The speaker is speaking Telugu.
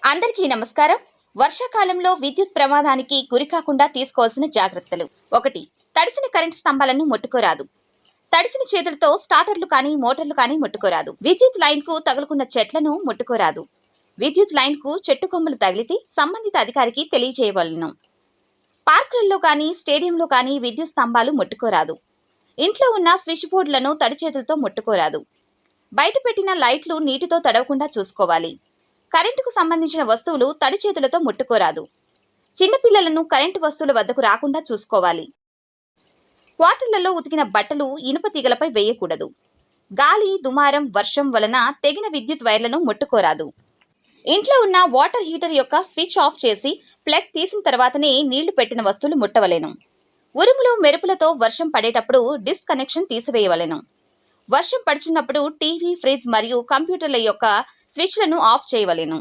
అందరికీ నమస్కారం. వర్షాకాలంలో విద్యుత్ ప్రమాదానికి గురికాకుండా తీసుకోవాల్సిన జాగ్రత్తలు. 1. తడిసిన కరెంట్ స్తంభాలను ముట్టుకోరాదు. తడిసిన చేతులతో స్టార్టర్లు కానీ మోటార్లు కానీ ముట్టుకోరాదు. విద్యుత్ లైన్ కు తగులుకున్న చెట్లను ముట్టుకోరాదు. విద్యుత్ లైన్ కు చెట్టు కొమ్మలు తగిలితే సంబంధిత అధికారికి తెలియజేయవలెను. పార్కులలో కానీ స్టేడియంలో కానీ విద్యుత్ స్తంభాలు ముట్టుకోరాదు. ఇంట్లో ఉన్న స్విచ్ బోర్డులను తడి చేతులతో ముట్టుకోరాదు. బయట పెట్టిన లైట్లు నీటితో తడవకుండా చూసుకోవాలి. కరెంటుకు సంబంధించిన వస్తువులు తడి చేతులతో ముట్టుకోరాదు. చిన్నపిల్లలను కరెంటు వస్తువుల వద్దకు రాకుండా చూసుకోవాలి. వాటర్లలో ఉతికిన బట్టలు ఇనుప తీగలపై వేయకూడదు. గాలి, దుమారం, వర్షం వలన తెగిన విద్యుత్ వైర్లను ముట్టుకోరాదు. ఇంట్లో ఉన్న వాటర్ హీటర్ యొక్క స్విచ్ ఆఫ్ చేసి ప్లగ్ తీసిన తర్వాతనే నీళ్లు పెట్టిన వస్తువులు ముట్టవలెను. ఉరుములు, మెరుపులతో వర్షం పడేటప్పుడు డిస్కనెక్షన్ తీసివేయవలెను. వర్షం పడుచున్నప్పుడు టీవీ, ఫ్రిడ్జ్ మరియు కంప్యూటర్ల యొక్క స్విచ్లను ఆఫ్ చేయవలెను.